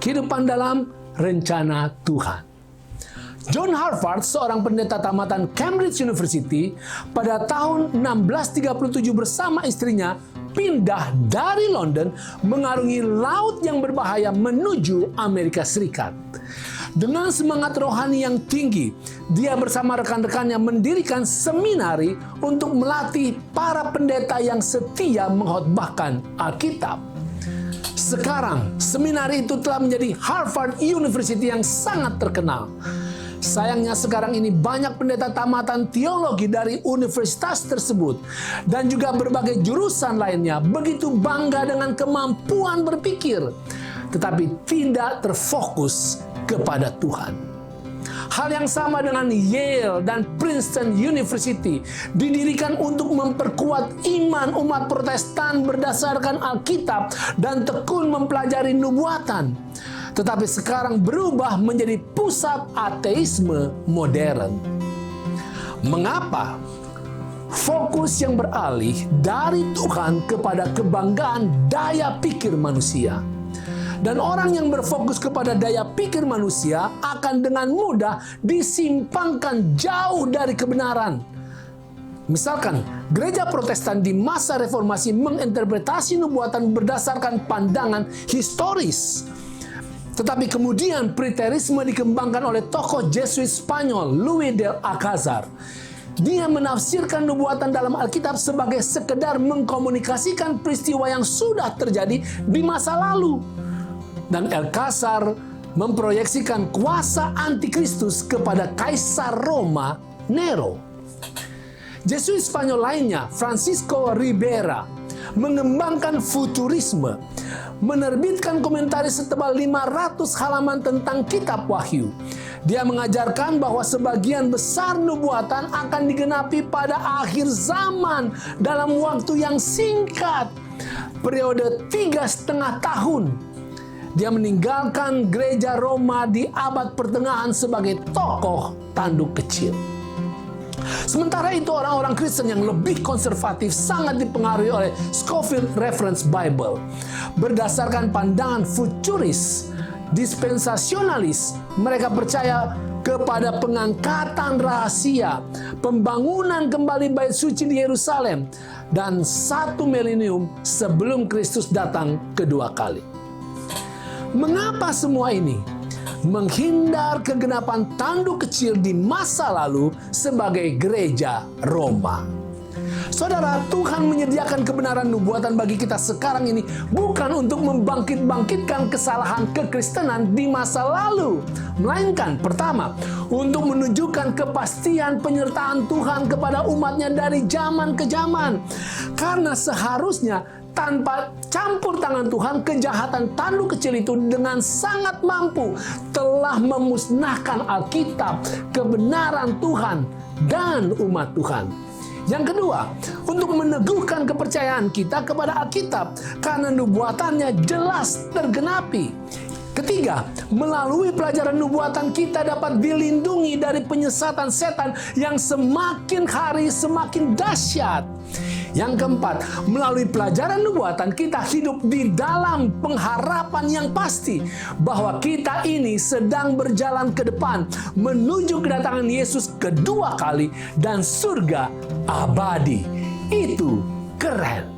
kehidupan dalam rencana Tuhan. John Harvard, seorang pendeta tamatan Cambridge University, pada tahun 1637 bersama istrinya pindah dari London mengarungi laut yang berbahaya menuju Amerika Serikat. Dengan semangat rohani yang tinggi, dia bersama rekan-rekannya mendirikan seminari untuk melatih para pendeta yang setia mengkhotbahkan Alkitab. Sekarang, seminari itu telah menjadi Harvard University yang sangat terkenal. Sayangnya sekarang ini banyak pendeta tamatan teologi dari universitas tersebut dan juga berbagai jurusan lainnya begitu bangga dengan kemampuan berpikir, tetapi tidak terfokus kepada Tuhan. Hal yang sama dengan Yale dan Princeton University didirikan untuk memperkuat iman umat Protestan berdasarkan Alkitab dan tekun mempelajari nubuatan. Tetapi sekarang berubah menjadi pusat ateisme modern. Mengapa? Fokus yang beralih dari Tuhan kepada kebanggaan daya pikir manusia. Dan orang yang berfokus kepada daya pikir manusia akan dengan mudah disimpangkan jauh dari kebenaran. Misalkan, gereja Protestan di masa reformasi menginterpretasi nubuatan berdasarkan pandangan historis. Tetapi kemudian preterisme dikembangkan oleh tokoh Jesuit Spanyol Luis de Alcázar. Dia menafsirkan nubuatan dalam Alkitab sebagai sekedar mengkomunikasikan peristiwa yang sudah terjadi di masa lalu. Dan Alcázar memproyeksikan kuasa antikristus kepada Kaisar Roma Nero. Jesuit Spanyol lainnya, Francisco Ribera, mengembangkan futurisme, menerbitkan komentaris setebal 500 halaman tentang kitab Wahyu. Dia mengajarkan bahwa sebagian besar nubuatan akan digenapi pada akhir zaman dalam waktu yang singkat, periode 3,5 tahun. Dia meninggalkan gereja Roma di abad pertengahan sebagai tokoh tanduk kecil. Sementara itu orang-orang Kristen yang lebih konservatif sangat dipengaruhi oleh Scofield Reference Bible. Berdasarkan pandangan futuris, dispensasionalis, mereka percaya kepada pengangkatan rahasia, pembangunan kembali bait suci di Yerusalem, dan 1 milenium sebelum Kristus datang kedua kali. Mengapa semua ini? Menghindar kegenapan tanduk kecil di masa lalu sebagai gereja Roma. Saudara, Tuhan menyediakan kebenaran nubuatan bagi kita sekarang ini bukan untuk membangkit-bangkitkan kesalahan kekristenan di masa lalu, melainkan pertama, untuk menunjukkan kepastian penyertaan Tuhan kepada umatnya dari zaman ke zaman. Karena seharusnya tanpa campur tangan Tuhan, kejahatan tanduk kecil itu dengan sangat mampu telah memusnahkan Alkitab, kebenaran Tuhan, dan umat Tuhan. Yang kedua, untuk meneguhkan kepercayaan kita kepada Alkitab, karena nubuatannya jelas tergenapi. Ketiga, melalui pelajaran nubuatan kita dapat dilindungi dari penyesatan setan yang semakin hari semakin dahsyat. Yang keempat, melalui pelajaran nubuatan kita hidup di dalam pengharapan yang pasti bahwa kita ini sedang berjalan ke depan menuju kedatangan Yesus kedua kali dan surga abadi. Itu keren.